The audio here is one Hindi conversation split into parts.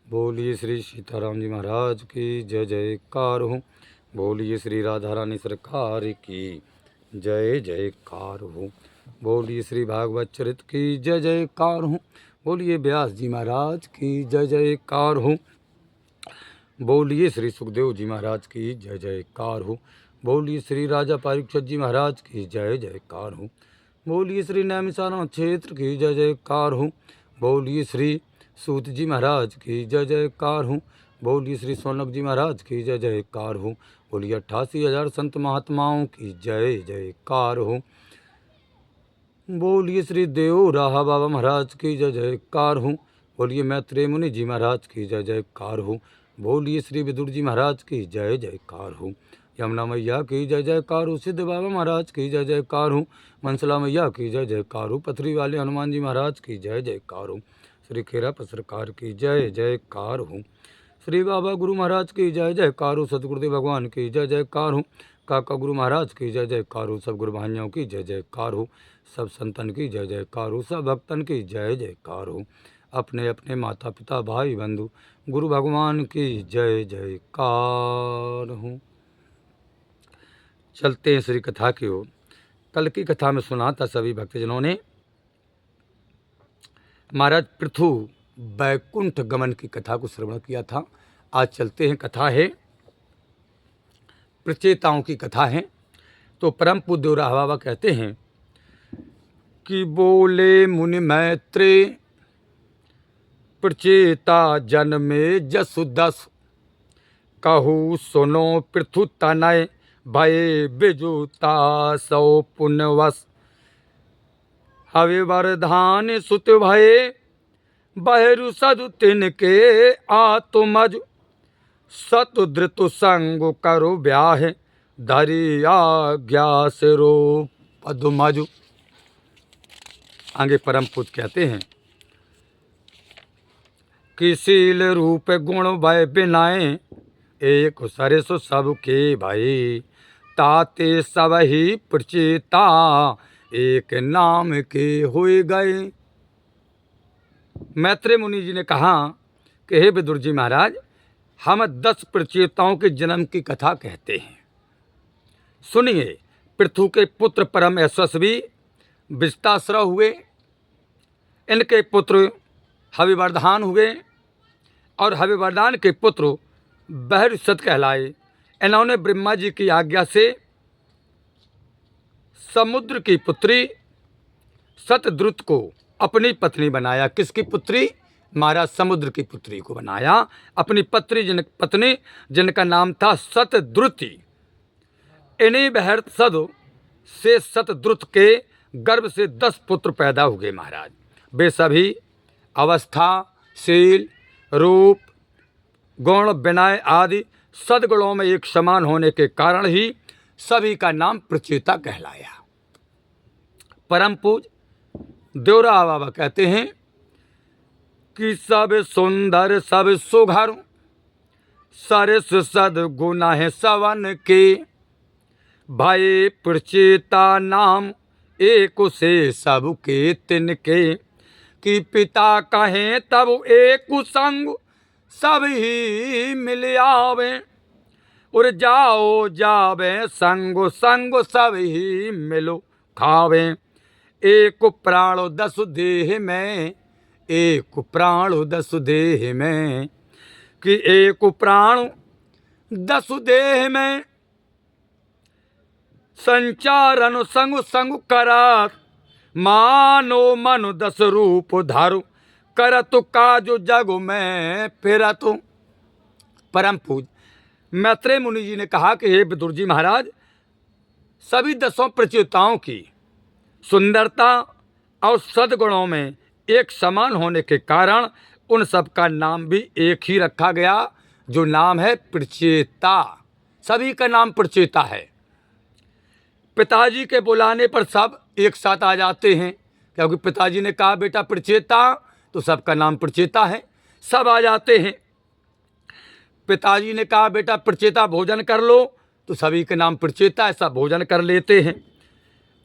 बोलिए श्री सीताराम जी महाराज की जय जयकार हो। बोलिए श्री राधा रानी सरकार की जय जयकार हो। बोलिए श्री भागवत चरित की जय जयकार हो। बोलिए व्यास जी महाराज की जय जयकार हो। बोलिए श्री सुखदेव जी महाराज की जय जयकार हो। बोलिए श्री राजा परीक्षित जी महाराज की जय जयकार हो। बोलिए श्री नैमिषारण्य क्षेत्र की जय जयकार हो। बोलिए श्री सूत जी महाराज की जय जयकार हो। बोलिए श्री सोनक जी महाराज की जय जयकार हो। बोलिए 88,000 संत महात्माओं की जय जयकार हो। बोलिए श्री देव राहा बाबा महाराज की जय जयकार हो। बोलिए मैत्रेय मुनि जी महाराज की जय जयकार हो। बोलिए श्री विदुर जी महाराज की जय जयकार हो। यमुना मैया की जय जयकार हो। सिद्ध बाबा महाराज की जय जयकार हो। मनसला मैया की जय जयकार हो। पथरी वाले हनुमान जी महाराज की जय जयकार हो। श्री खेराप सरकार की जय जयकार हो। श्री बाबा गुरु महाराज की जय जयकार हो। सतगुरुदेव भगवान की जय जयकार हो। काका गुरु महाराज की जय जयकार हो। सब गुरु भाइयों की जय जयकार हो। सब संतन की जय जयकार हो। सब भक्तन की जय जयकार हो। अपने अपने माता पिता भाई बंधु गुरु भगवान की जय जयकार हो। चलते हैं श्री कथा की ओर। कल की कथा में सुना था सभी भक्तजनों ने महाराज पृथु बैकुंठ गमन की कथा को श्रवण किया था। आज चलते हैं, कथा है प्रचेताओं की कथा है। तो परम पूज्य राहा बाबा कहते हैं कि बोले मुनि मैत्रेय प्रचेता जन में जसु दस, कहू सुनो पृथु तनय भय बिजुता सौ पुण्यवश। हवे वरदान सुत भये बहरु सदु तिनके आत्मज, सतु धृतु संग करु ब्याह धरि आज्ञा सिरो पदुमजु। आगे परम पूज्य कहते हैं कि शील रूप गुण भय बिनाए, एक सरसु सबके भई, ताते सब ही प्रचेता एक नाम के हुए गए। मैत्रेय मुनि जी ने कहा कि हे विदुर जी महाराज, हम 10 प्रचेताओं के जन्म की कथा कहते हैं। सुनिए। पृथु के पुत्र परम यशस्वी विस्तासुर हुए। इनके पुत्र हविवर्धान हुए और हविवर्धान के पुत्र बहरुसत कहलाए। इन्होंने ब्रह्मा जी की आज्ञा से समुद्र की पुत्री सतद्रुत को अपनी पत्नी बनाया। किसकी पुत्री? महाराज समुद्र की पुत्री को बनाया अपनी पत्नी, जिनका नाम था सतद्रुति। इन्हीं बहरुसत से सतद्रुत के गर्भ से 10 पुत्र पैदा हुए महाराज। वे सभी अवस्था, शील, रूप, गुण, विनय आदि सद्गुणों में एक समान होने के कारण ही सभी का नाम प्रचेता कहलाया। परम पूज्य देवरा बाबा कहते हैं कि सब सुंदर सब सुघर, सरस सद्गुण है सवन के, भय प्रचेता नाम एक से सबके तिनके, कि पिता कहें तब एक संग सब ही मिल आवे, उर जाओ जावे संग संग सब ही मिलो खावे। एक प्राण 10 देह में, एक प्राण 10 देह में, कि एक प्राण 10 देह में, संचारन संग संग करात, मानो मनु 10 रूप धारु, करत काजु जग में फिरत। परम पूज्य मैत्रेय मुनि जी ने कहा कि हे विदुर जी महाराज, सभी 10 प्रचेताओं की सुंदरता और सद्गुणों में एक समान होने के कारण उन सब का नाम भी एक ही रखा गया, जो नाम है प्रचेता। सभी का नाम प्रचेता है। पिताजी के बुलाने पर सब एक साथ आ जाते हैं, क्योंकि पिताजी ने कहा बेटा प्रचेता, तो सबका नाम प्रचेता है, सब आ जाते हैं। पिताजी ने कहा बेटा प्रचेता भोजन कर लो, तो सभी के नाम प्रचेता है, सब भोजन कर लेते हैं।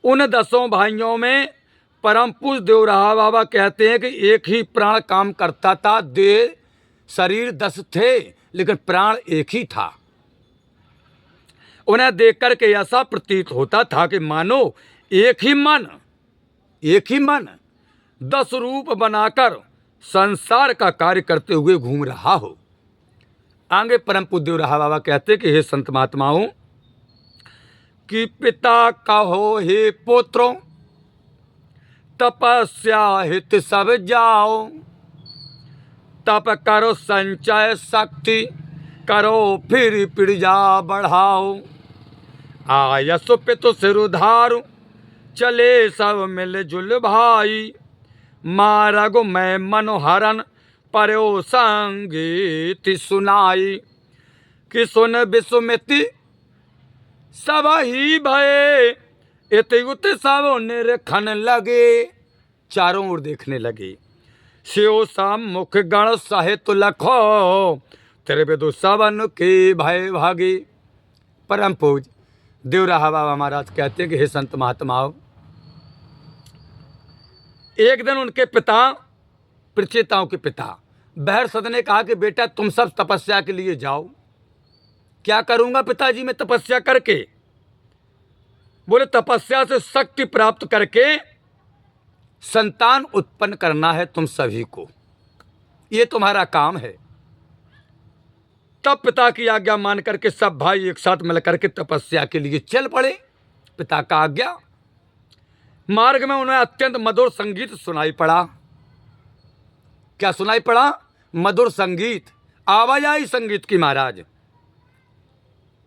उन 10 भाइयों में परम पूज्य देवराहा बाबा कहते हैं कि एक ही प्राण काम करता था, देह शरीर 10 थे लेकिन प्राण एक ही था। उन्हें देखकर के ऐसा प्रतीत होता था कि मानो एक ही मन 10 रूप बनाकर संसार का कार्य करते हुए घूम रहा हो। आगे परम पूज्य देवराहा बाबा कहते कि हे संत महात्माओं कि पिता कहो हे पुत्रों तपस्या हित सब जाओ, तप करो संचय शक्ति करो फिर पिड़जा बढ़ाओ, आयस पितु सिर उधारो चले सब मिल जुल भाई, मारगु मैं मनोहरन पर्यो संगीत सुनाई, कि सुन विसुमिति सब ही भय, इतुत सब निरखन लगे, चारों ओर देखने लगे। शिव मुख गण साहित लखो, त्रिविदु सबन के भय भागे। परम पूज देवराहा बाबा महाराज कहते हैं कि हे संत महात्माओं, एक दिन उनके पिता, प्रचेताओं के पिता बहरसद ने कहा कि बेटा तुम सब तपस्या के लिए जाओ। क्या करूंगा पिताजी मैं तपस्या करके? बोले तपस्या से शक्ति प्राप्त करके संतान उत्पन्न करना है तुम सभी को, ये तुम्हारा काम है। तब पिता की आज्ञा मान करके सब भाई एक साथ मिलकर के तपस्या के लिए चल पड़े। पिता का आज्ञा, मार्ग में उन्हें अत्यंत मधुर संगीत सुनाई पड़ा। क्या सुनाई पड़ा? मधुर संगीत, आवाज आई संगीत की महाराज।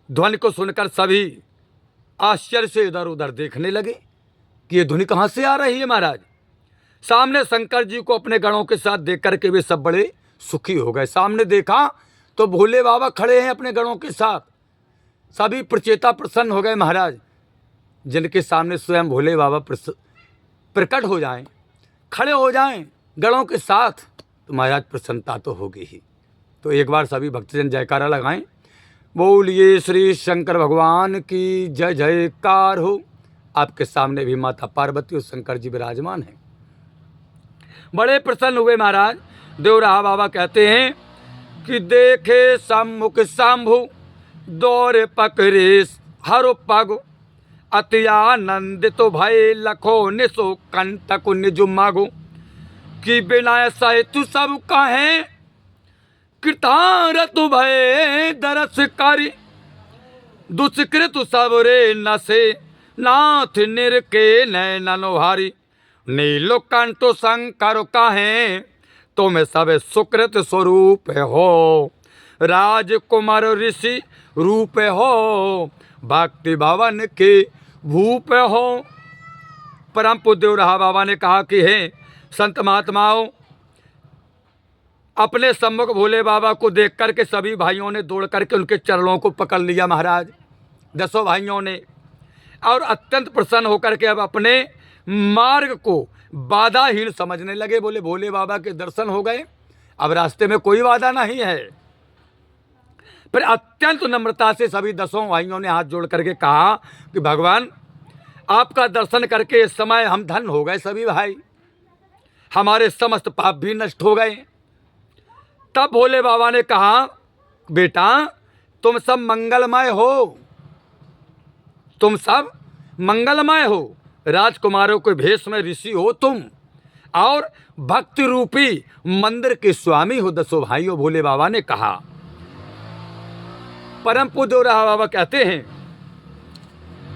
ध्वनि को सुनकर सभी आश्चर्य से इधर उधर देखने लगे कि ये ध्वनि कहाँ से आ रही है महाराज। सामने शंकर जी को अपने गणों के साथ देख करके वे सब बड़े सुखी हो गए। सामने देखा तो भोले बाबा खड़े हैं अपने गणों के साथ। सभी प्रचेता प्रसन्न हो गए महाराज। जिनके सामने स्वयं भोले बाबा प्रकट हो जाएं, खड़े हो जाएं गणों के साथ, तो महाराज प्रसन्नता तो होगी ही। तो एक बार सभी भक्तजन जयकारा लगाएं, बोलिए श्री शंकर भगवान की जय जयकार हो। आपके सामने भी माता पार्वती और शंकर जी विराजमान हैं। बड़े प्रसन्न हुए महाराज। देवराहा बाबा कहते हैं कि देखे सम्मुख शंभु दौरे पकड़े हरो पग, अति आनंदित भय लखो निसो कंटक निज मागो, कि बिना सहित सब कहें कृतारत भय दरस करी, दुष्कृत सब रे नसे नाथ निर के नैनोहारी, नीलो कंटो शंकर कहें तुम सब सुकृत स्वरूप हो, राजकुमार ऋषि रूप हो, भक्ति भवन के भूप हो। परम पूज्य देवराहा बाबा ने कहा कि हे संत महात्माओं, अपने सम्मुख भोले बाबा को देख करके सभी भाइयों ने दौड़ करके उनके चरणों को पकड़ लिया महाराज, 10 भाइयों ने, और अत्यंत प्रसन्न होकर के अब अपने मार्ग को बाधाहीन समझने लगे। बोले भोले बाबा के दर्शन हो गए, अब रास्ते में कोई बाधा नहीं है। फिर अत्यंत नम्रता से सभी 10 भाइयों ने हाथ जोड़ करके कहा कि भगवान आपका दर्शन करके इस समय हम धन्य हो गए सभी भाई, हमारे समस्त पाप भी नष्ट हो गए। तब भोले बाबा ने कहा बेटा तुम सब मंगलमय हो, तुम सब मंगलमय हो, राजकुमारों के भेष में ऋषि हो तुम, और भक्ति रूपी मंदिर के स्वामी हो 10 भाइयों, भोले बाबा ने कहा। परम पूज्य देवराहा बाबा कहते हैं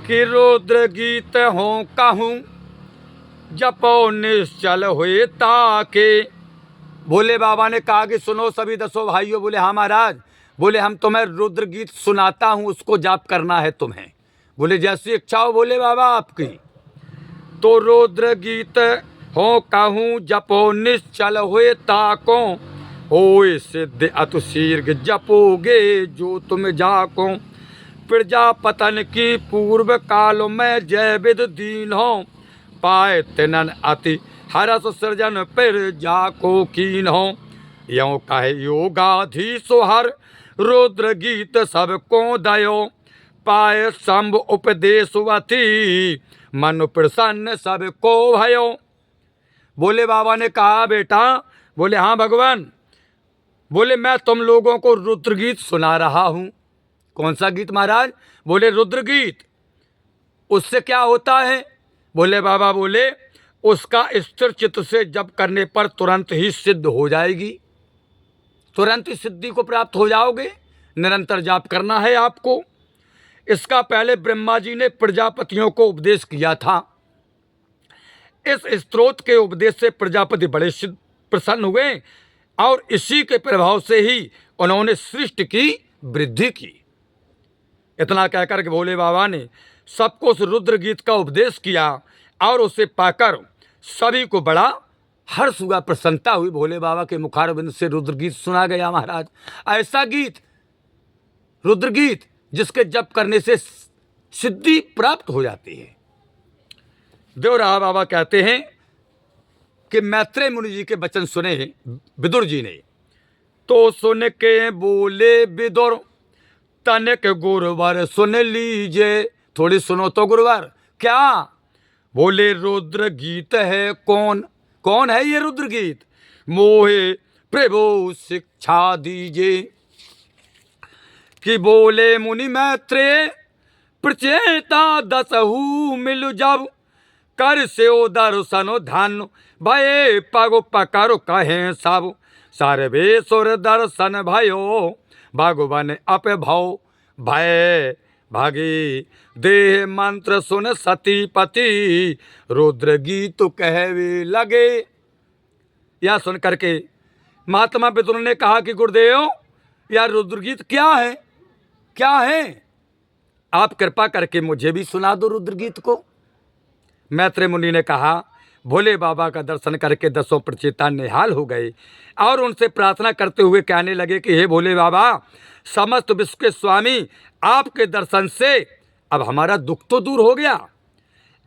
कि रुद्र गीत हो कहूँ जपो निश्चल हुए ताके। भोले बाबा ने कहा कि सुनो सभी 10 भाइयों। बोले हाँ महाराज। बोले हम तुम्हें रुद्र गीत सुनाता हूँ, उसको जाप करना है तुम्हें। बोले जैसी इच्छा हो भोले बाबा आपकी। तो रुद्र गीत हो कहूँ जपो निश्चल हुए ताको, होए सिद्ध अतु शीर्घ जपोगे जो तुम जाको, प्रजापतन की पूर्व काल में जय विद दीन हो, पाए तिनन अति हरस सृजन पर जाको कीन हो। यों कहे योगाधीश हर रुद्र गीत सबको दयो, पाए शंभ उपदेशवती मन प्रसन्न सबको भयो। भोले बाबा ने कहा बेटा, बोले हाँ भगवान, बोले मैं तुम लोगों को रुद्र गीत सुना रहा हूं। कौन सा गीत महाराज? बोले रुद्र गीत। उससे क्या होता है? बोले बाबा बोले उसका स्थिर चित्त से जप करने पर तुरंत ही सिद्ध हो जाएगी, तुरंत ही सिद्धि को प्राप्त हो जाओगे। निरंतर जाप करना है आपको। इसका पहले ब्रह्मा जी ने प्रजापतियों को उपदेश किया था। इस स्तोत्र के उपदेश से प्रजापति बड़े प्रसन्न हुए और इसी के प्रभाव से ही उन्होंने सृष्टि की वृद्धि की। इतना कहकर के भोले बाबा ने सबको उस रुद्र गीत का उपदेश किया और उसे पाकर सभी को बड़ा हर्ष हुआ, प्रसन्नता हुई। भोले बाबा के मुखारबिंद से रुद्र गीत सुना गया महाराज। ऐसा गीत रुद्र गीत जिसके जप करने से सिद्धि प्राप्त हो जाती है। देवराहा बाबा कहते हैं कि मैत्रेय मुनि जी के वचन सुने विदुर जी ने, तो सुन के बोले विदुर तनिक गुरुवर सुन लीजिए। थोड़ी सुनो तो गुरुवर। क्या? बोले रुद्र गीत है कौन? कौन है ये रुद्र गीत? मोहे प्रभु शिक्षा दीजिए। कि बोले मुनि मैत्रेय प्रचेता दसहु मिलु जब कर से दर्शन धन भये पग पकड़ कहें सब सर्वेश्वर दर्शन भयो भगवान अप भव भय भागी देह मंत्र सुन सतीपति रुद्र गीत कहवे लगे। यह सुन करके महात्मा विदुर ने कहा कि गुरुदेव यह रुद्र गीत क्या है? क्या है? आप कृपा करके मुझे भी सुना दो रुद्र गीत को। मैत्रेय मुनि ने कहा, भोले बाबा का दर्शन करके दसों प्रचेता निहाल हो गए और उनसे प्रार्थना करते हुए कहने लगे कि हे भोले बाबा, समस्त विश्व के स्वामी, आपके दर्शन से अब हमारा दुख तो दूर हो गया।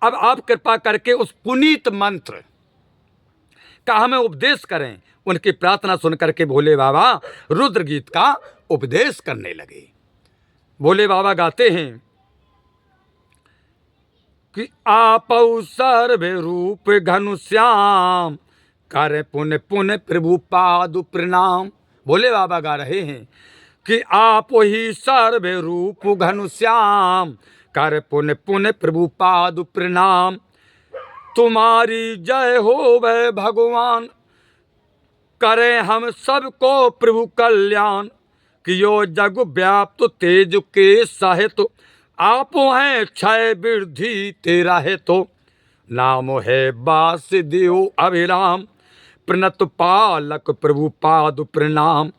अब आप कृपा करके उस पुनीत मंत्र का हमें उपदेश करें। उनकी प्रार्थना सुन करके भोले बाबा रुद्र गीत का उपदेश करने लगे। भोले बाबा गाते हैं कि आपौ सर्व रूप घनश्याम करे पुण्य पुण्य प्रभु पादु प्रणाम। भोले बाबा गा रहे हैं कि आप ही सर्व रूप घनश्याम कर पुण्य पुण्य प्रभु पादु प्रणाम। तुम्हारी जय हो वह भगवान करें हम सबको प्रभु कल्याण। कि यो जग व्याप्त तेज के साहित आप हैं क्षय वृद्धि तेरा है तो नाम है वासुदेव अभिराम प्रणत पालक प्रभु पाद प्रणाम।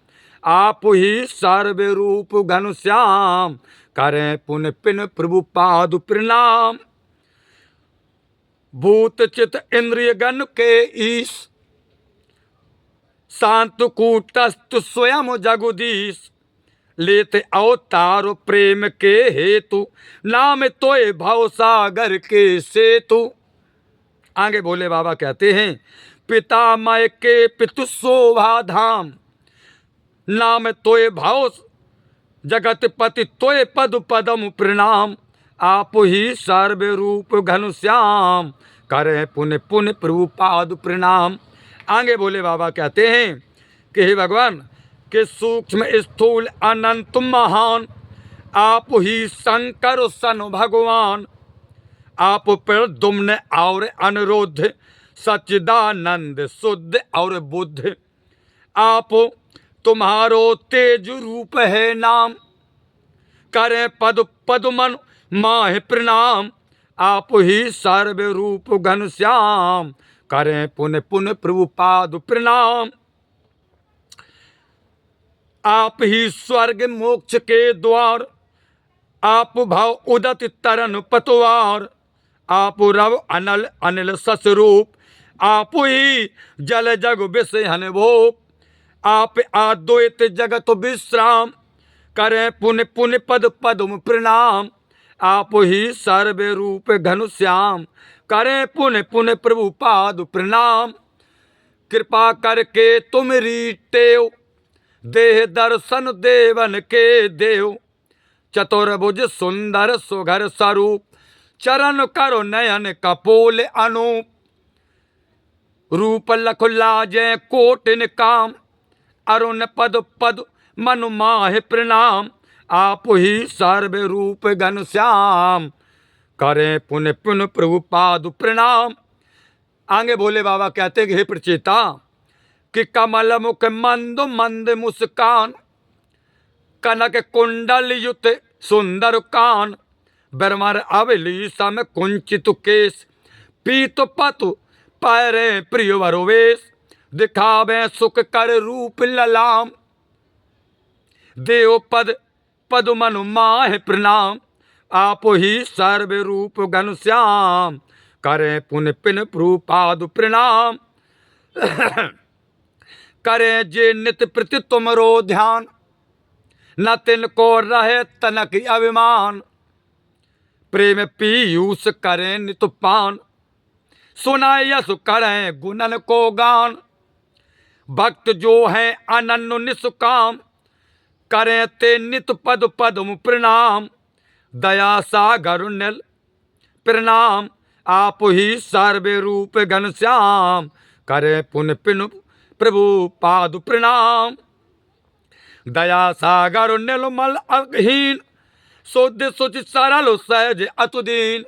आप ही सर्व रूप घनश्याम करें पुण्य पुण्य प्रभु पाद प्रणाम। भूत चित इंद्रिय गण के ईश शांत कूटस्थ स्वयं जगदीश लेते अवतार प्रेम के हेतु नाम तोय भव सागर के सेतु। आगे भोले बाबा कहते हैं पिता मय के पितु शोभा धाम नाम तोय भव जगत पति तोय पद पदम प्रणाम। आप ही सर्व रूप घनश्याम करें पुण्य पुण्य प्रभु पाद प्रणाम। आगे भोले बाबा कहते हैं कि हे भगवान के सूक्ष्म स्थूल अनंत महान आप ही शंकर सन भगवान। आप प्रद्युम्न और अनिरुद्ध सच्चिदानंद शुद्ध और बुद्ध। आप तुम्हारो तेज रूप है नाम करें पद पद्मन माह प्रणाम। आप ही सर्व रूप घनश्याम करें पुण्य पुण्य प्रभु पाद प्रणाम। आप ही स्वर्ग मोक्ष के द्वार आप भाव उदत तरन पतवार। आप रव अनल अनिल ससरूप आप ही जल जग विषहन भोप। आप अद्वैत जगत विश्राम करें पुण्य पुण्य पद पद्म प्रणाम। आप ही सर्व रूप घनश्याम करें पुण्य पुण्य प्रभु पाद प्रणाम। कृपा करके तुम रीटेव देह दर्शन देवन के देव। चतुर्भुज सुंदर सुघर स्वरूप चरण करो नयन कपोल अनूप। रूप लख लाजे कोटिन काम अरुण पद पद मनु माहे प्रणाम, आप ही सर्व रूप घनश्याम, करें पुण्य पुण्य प्रभु पाद प्रणाम। आगे भोले बाबा कहते कि हे प्रचेता, कि कमल मुख मंद मंद मुस्कान, कनक कुंडल युत सुंदर कान, बरमर अवली सम कुंचित केश, पीत पतु पैरे प्रिय वरोवेश, दिखावे सुख कर रूप ललाम, देव पद पद मनु माहे प्रणाम, आप ही सर्व रूप घनश्याम, करें पुण्य पिन प्रभुपाद प्रणाम। करें जे नित प्रति तुमरो ध्यान, न तिनको रहे तनक अभिमान, प्रेम पीयूष करें नित पान, सुनाए यश करें गुणन को गान, भक्त जो है अनन्य निष्काम, करें ते नित पद पद्म प्रणाम, दया सागर निल प्रणाम, आप ही सर्व रूप घनश्याम, करें पुण्य पिन प्रभु पाद प्रणाम। दया सागर निर्मल अहीन, शुद्ध सुच सरल सहज अतुदीन,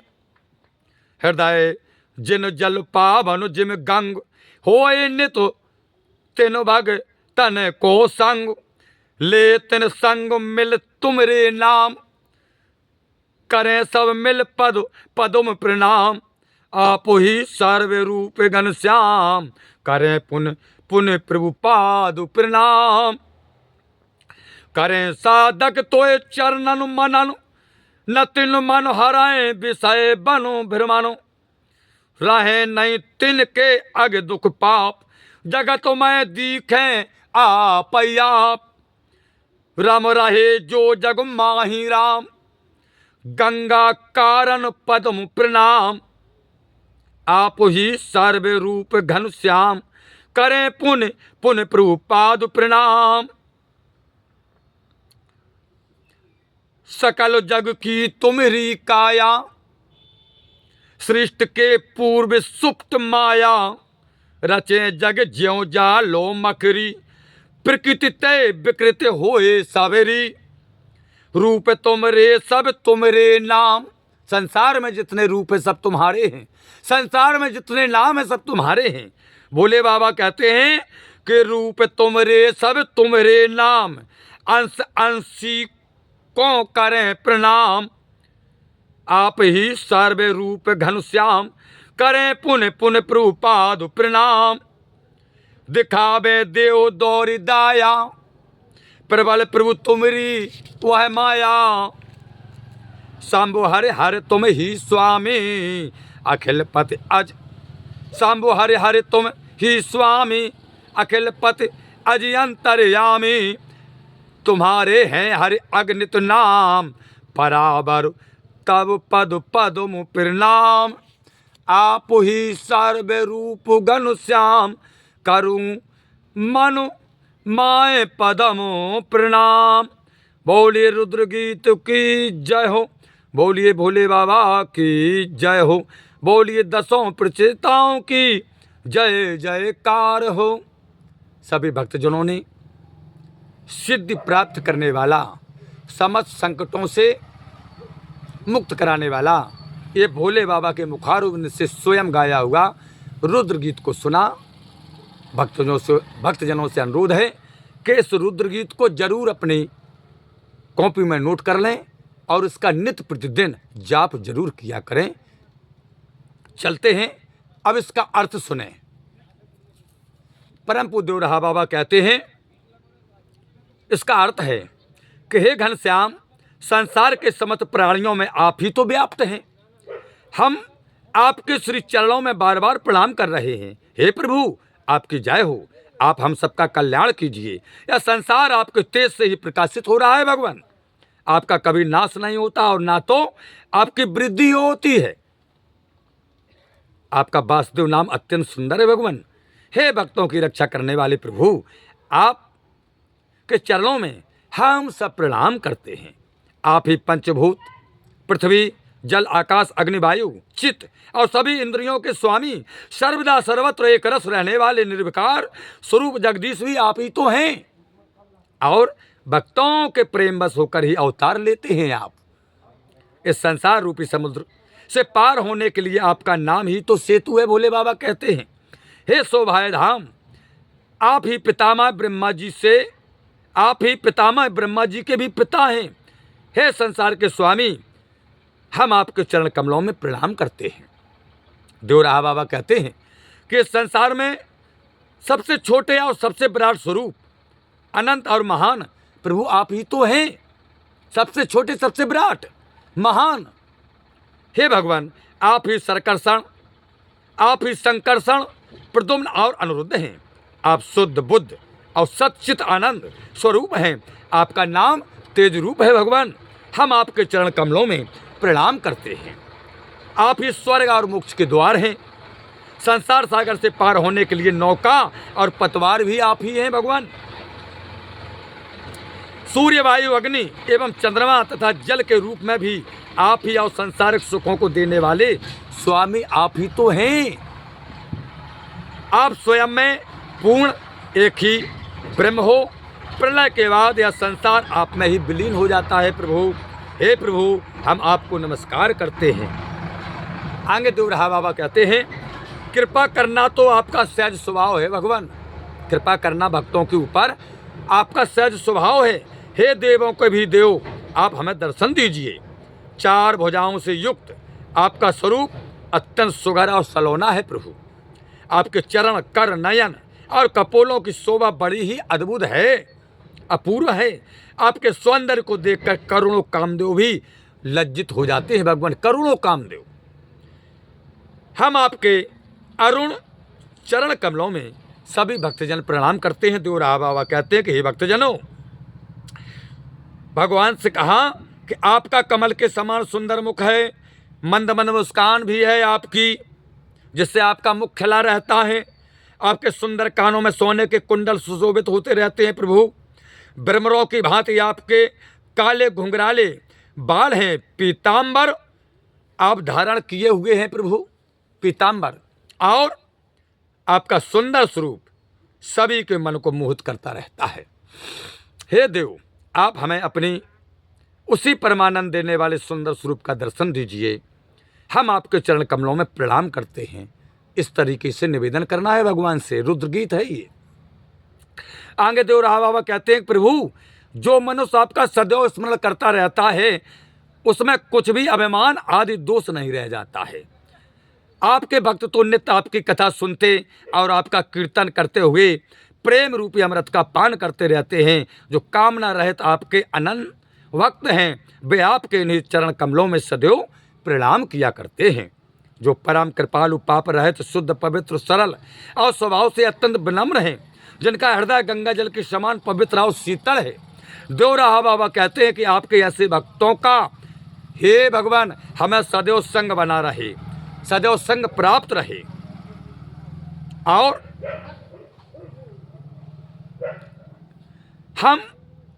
हृदय जिन जल पावन जिम गंग, होए नित तिन भग तन को संग, ले तिन संग मिल तुमरे नाम, करें सब मिल पद पदम प्रणाम, आप ही सर्व रूप घनश्याम, करें पुण्य पुण्य प्रभु पाद प्रणाम। करें साधक तोय चरणन मनन, न तिन मन हराए विषय बनो भ्रमनो, रहे नहीं तिन के अग दुख पाप, जगत में दीखे आप आप, राम रहे जो जग माही राम, गंगा कारण पद्म प्रणाम, आप ही सर्व रूप घनश्याम, करें पुण्य पुण्य प्रभु पाद प्रणाम। सकल जग की तुम्हारी काया, सृष्टि के पूर्व सुप्त माया, रचे जग ज्यों जालो मकरी, प्रकृति तय विकृत होए सवेरी, रूप तुमरे सब तुमरे नाम, संसार में जितने रूप है सब तुम्हारे हैं, संसार में जितने नाम है सब तुम्हारे हैं। भोले बाबा कहते हैं कि रूप तुमरे सब तुमरे नाम, अंश अंशी को करें प्रणाम, आप ही सर्व रूप घनश्याम, करें पुण्य पुण्य प्रभु पाद प्रणाम। दिखावे देव दौरी दाया, प्रबल प्रभु तुमरी वह माया, शंभु हरे हरे तुम ही स्वामी, अखिल पति अज शंभु हरे हरे तुम ही स्वामी, अखिल पति अज अंतर्यामी, तुम्हारे हैं हरि अगणित नाम, बराबर तब पद पद्म प्रणाम, आप ही सर्व रूप घनश्याम, करूं मनु माए पदम प्रणाम। बोलिए रुद्र गीत की जय हो, बोलिए भोले बाबा की जय हो, बोलिए दसों प्रचेताओं की जय जयकार हो। सभी भक्तजनों ने सिद्धि प्राप्त करने वाला, समस्त संकटों से मुक्त कराने वाला ये भोले बाबा के मुखारविंद से स्वयं गाया हुआ रुद्र गीत को सुना। भक्तजनों से अनुरोध है कि इस रुद्र गीत को जरूर अपनी कॉपी में नोट कर लें और इसका नित्य प्रतिदिन जाप जरूर किया करें। चलते हैं, अब इसका अर्थ सुने। परम पूज्य देवराहा बाबा कहते हैं, इसका अर्थ है कि हे घनश्याम, संसार के समस्त प्राणियों में आप ही तो व्याप्त हैं। हम आपके श्री चरणों में बार बार प्रणाम कर रहे हैं। हे प्रभु, आपकी जय हो, आप हम सबका कल्याण कीजिए। यह संसार आपके तेज से ही प्रकाशित हो रहा है भगवान, आपका कभी नाश नहीं होता और ना तो आपकी वृद्धि होती है। आपका वासुदेव नाम अत्यंत सुंदर है भगवान। हे भक्तों की रक्षा करने वाले प्रभु, आप के चरणों में हम सब प्रणाम करते हैं। आप ही पंचभूत पृथ्वी जल आकाश अग्नि वायु चित्त और सभी इंद्रियों के स्वामी, सर्वदा सर्वत्र एक रस रहने वाले निर्विकार स्वरूप जगदीश भी आप ही तो हैं। और भक्तों के प्रेम बस होकर ही अवतार लेते हैं आप। इस संसार रूपी समुद्र से पार होने के लिए आपका नाम ही तो सेतु है, भोले बाबा कहते हैं। हे शोभाए धाम, आप ही पितामह ब्रह्मा जी से, आप ही पितामह ब्रह्मा जी के भी पिता हैं। हे संसार के स्वामी, हम आपके चरण कमलों में प्रणाम करते हैं। देवराहा बाबा कहते हैं कि इस संसार में सबसे छोटे और सबसे विराट स्वरूप, अनंत और महान प्रभु आप ही तो हैं। सबसे छोटे, सबसे विराट, महान। हे भगवान, आप ही सरकर्षण, आप ही संकर्षण, प्रद्युम्न और अनिरुद्ध हैं। आप शुद्ध बुद्ध और सच्चित आनंद स्वरूप हैं। आपका नाम तेज रूप है भगवान। हम आपके चरण कमलों में प्रणाम करते हैं। आप ही स्वर्ग और मोक्ष के द्वार हैं। संसार सागर से पार होने के लिए नौका और पतवार भी आप ही हैं भगवान। सूर्य, वायु, अग्नि एवं चंद्रमा तथा जल के रूप में भी आप ही और संसारिक सुखों को देने वाले स्वामी आप ही तो हैं। आप स्वयं में पूर्ण एक ही ब्रह्म हो। प्रलय के बाद यह संसार आप में ही विलीन हो जाता है प्रभु। हे प्रभु, हम आपको नमस्कार करते हैं। आगे देवराहा बाबा कहते हैं, कृपा करना तो आपका सहज स्वभाव है भगवान। कृपा करना भक्तों के ऊपर आपका सहज स्वभाव है। हे देवों के भी देव, आप हमें दर्शन दीजिए। चार भुजाओं से युक्त आपका स्वरूप अत्यंत सुघर और सलोना है प्रभु। आपके चरण, कर, नयन और कपोलों की शोभा बड़ी ही अद्भुत है, अपूर्व है। आपके सौंदर्य को देखकर करोड़ों कामदेव भी लज्जित हो जाते हैं भगवान, करोड़ों कामदेव। हम आपके अरुण चरण कमलों में सभी भक्तजन प्रणाम करते हैं। देवराहा बाबा कहते हैं कि हे भक्तजनों, भगवान से कहा कि आपका कमल के समान सुंदर मुख है, मंद मंद मुस्कान भी है आपकी, जिससे आपका मुख खिला रहता है। आपके सुंदर कानों में सोने के कुंडल सुशोभित होते रहते हैं प्रभु। ब्रह्मरों की भांति आपके काले घुंघराले बाल हैं। पीताम्बर आप धारण किए हुए हैं प्रभु, पीताम्बर। और आपका सुंदर स्वरूप सभी के मन को मोहित करता रहता है। हे देव, आप हमें अपनी उसी परमानंद देने वाले सुंदर स्वरूप का दर्शन दीजिए। हम आपके चरण कमलों में प्रणाम करते हैं। इस तरीके से निवेदन करना है भगवान से। रुद्र गीत है ये। आगे देवराहा बाबा कहते हैं, प्रभु, जो मनुष्य आपका सदैव स्मरण करता रहता है उसमें कुछ भी अभिमान आदि दोष नहीं रह जाता है। आपके भक्त तो नित्य आपकी कथा सुनते और आपका कीर्तन करते हुए प्रेम रूपी अमृत का पान करते रहते हैं। जो कामना रहित आपके अनंत भक्त हैं, वे आपके इन्हीं चरण कमलों में सदैव प्रणाम किया करते हैं। जो परम कृपालु, पाप रहित, शुद्ध, पवित्र, सरल और स्वभाव से अत्यंत विनम्र हैं, जिनका हृदय गंगा जल के समान पवित्र और शीतल है। देवराहा बाबा कहते हैं कि आपके ऐसे भक्तों का हे भगवान हमें सदैव संग बना रहे, सदैव संग प्राप्त रहे और हम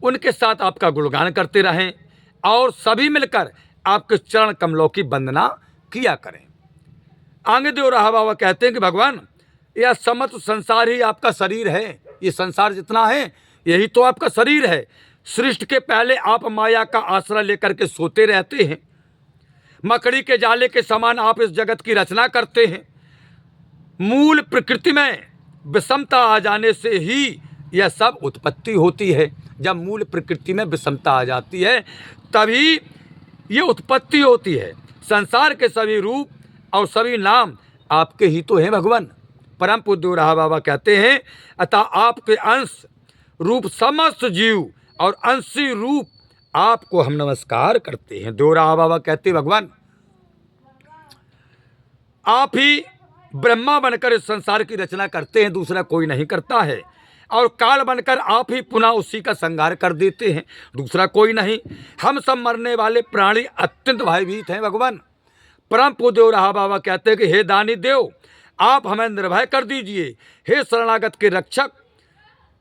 उनके साथ आपका गुणगान करते रहें और सभी मिलकर आपके चरण कमलों की वंदना किया करें। आगे देवराहा बाबा कहते हैं कि भगवान, यह समस्त संसार ही आपका शरीर है। ये संसार जितना है यही तो आपका शरीर है। सृष्टि के पहले आप माया का आश्रय लेकर के सोते रहते हैं। मकड़ी के जाले के समान आप इस जगत की रचना करते हैं। मूल प्रकृति में विषमता आ जाने से ही यह सब उत्पत्ति होती है। जब मूल प्रकृति में विषमता आ जाती है तभी ये उत्पत्ति होती है। संसार के सभी रूप और सभी नाम आपके ही तो हैं भगवान। परम पूज्य देवराहा बाबा कहते हैं, अतः आपके अंश रूप समस्त जीव और अंशी रूप आपको हम नमस्कार करते हैं। देवराहा बाबा कहते, भगवान आप ही ब्रह्मा बनकर इस संसार की रचना करते हैं, दूसरा कोई नहीं करता है। और काल बनकर आप ही पुनः उसी का संहार कर देते हैं, दूसरा कोई नहीं। हम सब मरने वाले प्राणी अत्यंत भयभीत हैं भगवान। परम पूज्य देवराहा बाबा कहते हैं कि हे दानी देव, आप हमें निर्भय कर दीजिए। हे शरणागत के रक्षक,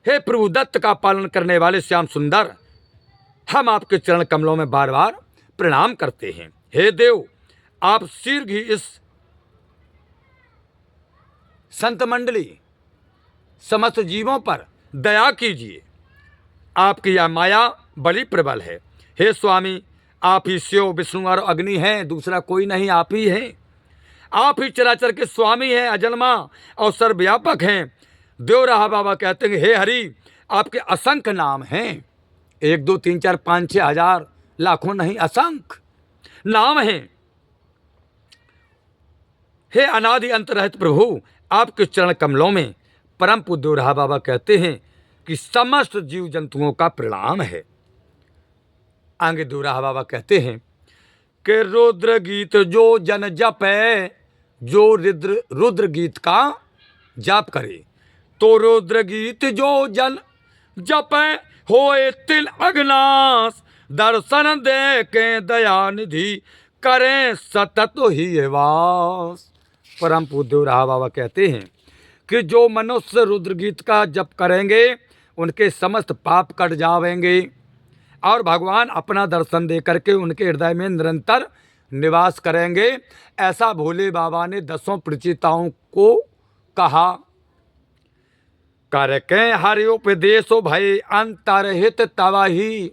हे प्रभु दत्त का पालन करने वाले श्याम सुंदर, हम आपके चरण कमलों में बार बार प्रणाम करते हैं। हे देव, आप शीघ्र ही इस संत मंडली समस्त जीवों पर दया कीजिए। आपकी यह माया बड़ी प्रबल है। हे स्वामी, आप ही शिव, विष्णु और अग्नि हैं, दूसरा कोई नहीं, आप ही हैं। आप ही चराचर के स्वामी हैं, अजन्मा और सर्वव्यापक हैं। देवराहा बाबा कहते हैं, हे हरि, आपके असंख्य नाम हैं। 1 2 3 4 5 6 हजार, लाखों नहीं, असंख्य नाम हैं। हे अनादि अंत रहित प्रभु, आपके चरण कमलों में परम पूज्य देवराहा बाबा कहते हैं कि समस्त जीव जंतुओं का प्रणाम है। आगे देवराहा बाबा कहते हैं कि रुद्र गीत जो जन जपे, जो रुद्र गीत का जाप करे, तो रुद्र गीत जो जन जपे, होए तिल अग्नास, दर्शन दे के दयानिधि, करें सतत ही वास। परम पूज्य देवराहा बाबा कहते हैं कि जो मनुष्य रुद्र गीत का जप करेंगे, उनके समस्त पाप कट जावेंगे और भगवान अपना दर्शन दे करके उनके हृदय में निरंतर निवास करेंगे। ऐसा भोले बाबा ने 10 प्रचिताओं को कहा। करके हरि उपदेशो भय अंतरहित तवाही,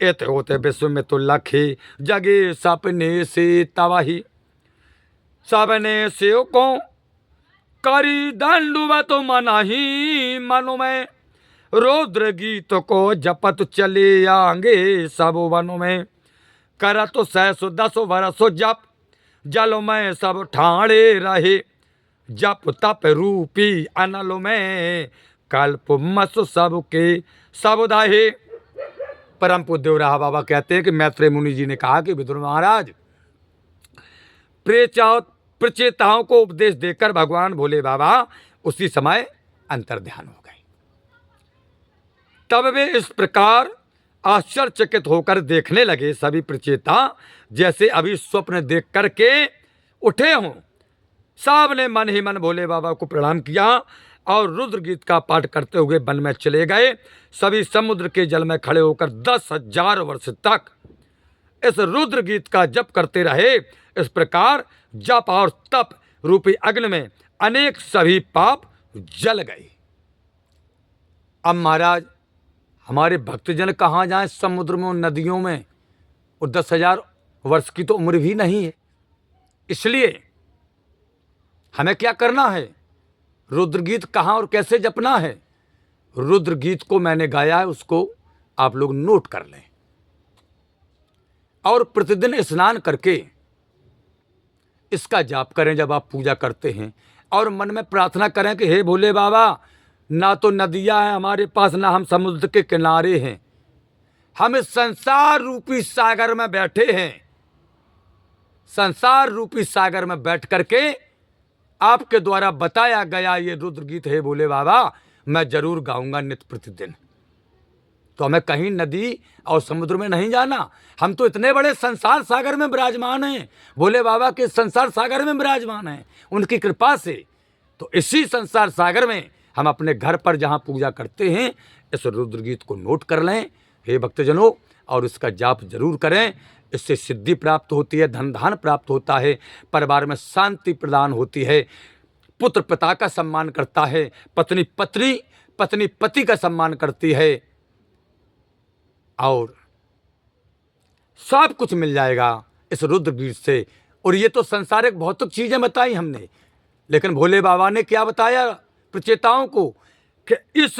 इत होते विश्व में तो लखे, जगे सपने से तवाही। सबने शिव को करी दंडवत मनाही, मनु में रुद्र गीत को जपत चले आंगे सब वनों में। करत 610 वर्ष जप, जल में सब ठाणे रहे, जप तप रूपी अनल में, कल्प मस सबके सब दाहे। परम पूज्य देवराहा बाबा कहते हैं कि मैत्रेय मुनि जी ने कहा कि विदुर महाराज, प्रचेताओं को उपदेश देकर भगवान भोले बाबा उसी समय अंतर ध्यान हो गए। तब वे इस प्रकार आश्चर्यचकित होकर देखने लगे, सभी प्रचेता जैसे अभी स्वप्न देख करके उठे हों। सब ने मन ही मन भोले बाबा को प्रणाम किया और रुद्र गीत का पाठ करते हुए वन में चले गए। सभी समुद्र के जल में खड़े होकर 10,000 वर्ष तक इस रुद्र गीत का जप करते रहे। इस प्रकार जप और तप रूपी अग्नि में अनेक सभी पाप जल गए। अब महाराज, हमारे भक्तजन कहाँ जाएं समुद्र में, नदियों में, और 10,000 वर्ष की तो उम्र भी नहीं है। इसलिए हमें क्या करना है, रुद्र गीत कहाँ और कैसे जपना है, रुद्र गीत को मैंने गाया है, उसको आप लोग नोट कर लें और प्रतिदिन स्नान करके इसका जाप करें जब आप पूजा करते हैं, और मन में प्रार्थना करें कि हे भोले बाबा, ना तो नदियाँ हैं हमारे पास, ना हम समुद्र के किनारे हैं, हम इस संसार रूपी सागर में बैठे हैं। संसार रूपी सागर में बैठ करके आपके द्वारा बताया गया ये रुद्र गीत है भोले बाबा, मैं जरूर गाऊंगा नित्य प्रतिदिन। तो हमें कहीं नदी और समुद्र में नहीं जाना, हम तो इतने बड़े संसार सागर में विराजमान हैं, भोले बाबा के संसार सागर में विराजमान हैं उनकी कृपा से। तो इसी संसार सागर में हम अपने घर पर जहाँ पूजा करते हैं, इस रुद्र गीत को नोट कर लें हे भक्तजनों, और इसका जाप जरूर करें। इससे सिद्धि प्राप्त होती है, धन धान प्राप्त होता है, परिवार में शांति प्रदान होती है, पुत्र पिता का सम्मान करता है, पत्नी पति का सम्मान करती है, और सब कुछ मिल जाएगा इस रुद्र गीत से। और ये तो संसारिक भौतिक चीजें बताई हमने, लेकिन भोले बाबा ने क्या बताया प्रचेताओं को कि इस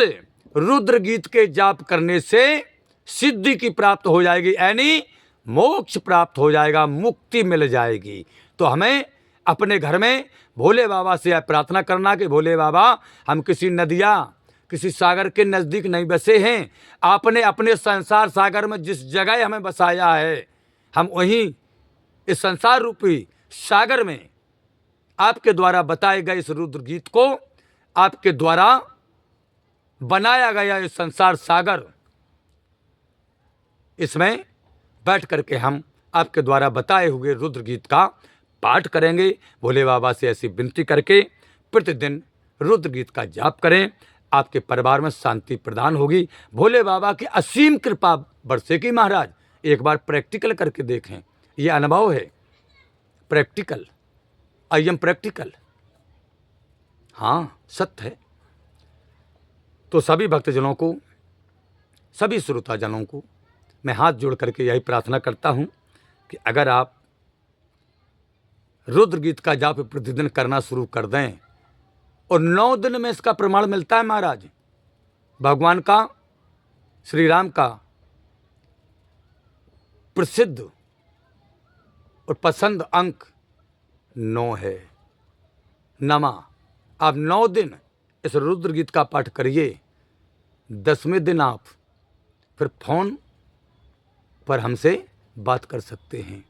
रुद्र गीत के जाप करने से सिद्धि की प्राप्त हो जाएगी, यानी मोक्ष प्राप्त हो जाएगा, मुक्ति मिल जाएगी। तो हमें अपने घर में भोले बाबा से प्रार्थना करना कि भोले बाबा, हम किसी नदिया किसी सागर के नज़दीक नहीं बसे हैं, आपने अपने संसार सागर में जिस जगह हमें बसाया है, हम वहीं इस संसार रूपी सागर में आपके द्वारा बताए गए इस रुद्र गीत को, आपके द्वारा बनाया गया इस संसार सागर, इसमें बैठ करके हम आपके द्वारा बताए हुए रुद्र गीत का पाठ करेंगे। भोले बाबा से ऐसी विनती करके प्रतिदिन रुद्र गीत का जाप करें, आपके परिवार में शांति प्रदान होगी। भोले बाबा की असीम कृपा बरसेगी। महाराज, एक बार प्रैक्टिकल करके देखें, ये अनुभव है, प्रैक्टिकल, आई एम प्रैक्टिकल, हाँ सत्य है। तो सभी भक्तजनों को सभी श्रोताजनों को मैं हाथ जोड़ करके यही प्रार्थना करता हूँ कि अगर आप रुद्र गीत का जाप प्रतिदिन करना शुरू कर दें और 9 दिन में इसका प्रमाण मिलता है महाराज। भगवान का, श्री राम का प्रसिद्ध और पसंद अंक 9 है। नमा आप 9 दिन इस रुद्र गीत का पाठ करिए। 10वें दिन आप फिर फोन पर हमसे बात कर सकते हैं।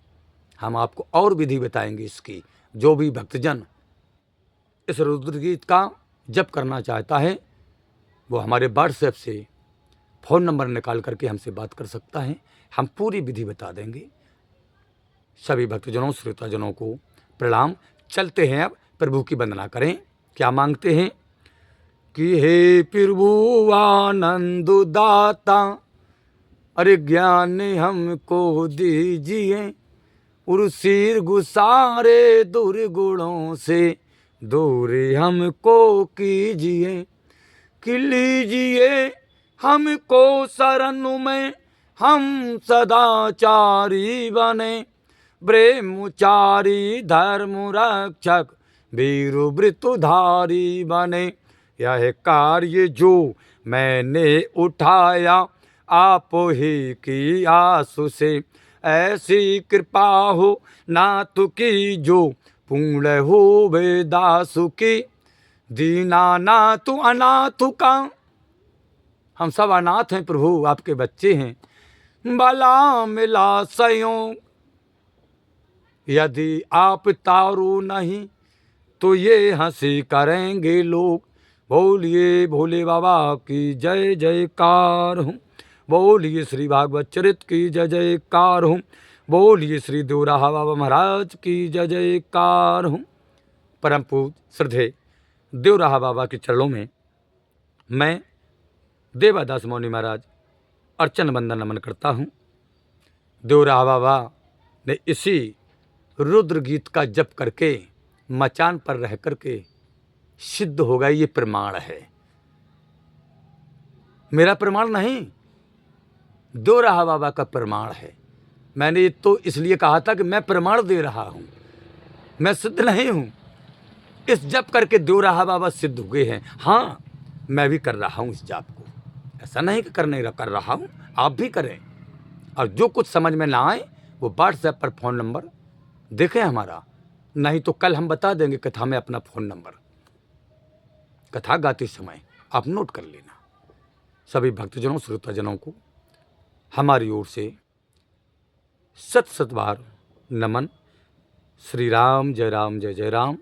हम आपको और विधि बताएंगे इसकी। जो भी भक्तजन इस रुद्र गीत का जप करना चाहता है वो हमारे व्हाट्सएप से फ़ोन नंबर निकाल करके हमसे बात कर सकता है। हम पूरी विधि बता देंगे। सभी भक्तजनों श्रोताजनों को प्रणाम। चलते हैं अब प्रभु की वंदना करें। क्या मांगते हैं कि हे प्रभु आनंद दाता, अरे ज्ञान हमको दीजिए, उर्सिर गुसारे दुर्गुणों से दूर हमको कीजिए, कि लीजिए हमको शरण में हम सदाचारी बने, ब्रह्मचारी धर्म रक्षक वीर वृतधारी बने। यह कार्य जो मैंने उठाया आप ही की आसु से, ऐसी कृपा हो नाथ की जो पूर्ण हो वेदासु की। दीनानाथ अनाथ का, हम सब अनाथ हैं प्रभु, आपके बच्चे हैं। भला मिला संयोग यदि आप तारो नहीं तो ये हंसी करेंगे लोग। बोलिए भोले बाबा की जय जयकार हूँ, बोलिए श्री भागवत चरित की जय जयकार हूँ, बोलिए श्री देवराहा बाबा महाराज की जय जयकार हूँ। परम पूज्य श्रद्धेय देवराहा बाबा के चरणों में मैं देवादास मौनी महाराज अर्चन बंदन नमन करता हूँ। देवराहा बाबा ने इसी रुद्र गीत का जप करके मचान पर रह करके सिद्ध हो गया। ये प्रमाण है, मेरा प्रमाण नहीं, देवराहा बाबा का प्रमाण है। मैंने तो इसलिए कहा था कि मैं प्रमाण दे रहा हूँ, मैं सिद्ध नहीं हूँ। इस जप करके देवराहा बाबा सिद्ध हो गए हैं। हाँ, मैं भी कर रहा हूँ इस जाप को, ऐसा नहीं कि कर रहा हूँ, आप भी करें। और जो कुछ समझ में ना आए वो व्हाट्सएप पर फ़ोन नंबर देखें हमारा, नहीं तो कल हम बता देंगे कथा में अपना फ़ोन नंबर, कथा गाते समय आप नोट कर लेना। सभी भक्तजनों श्रोताजनों को हमारी ओर से सत सत बार नमन। श्री राम जय जय राम।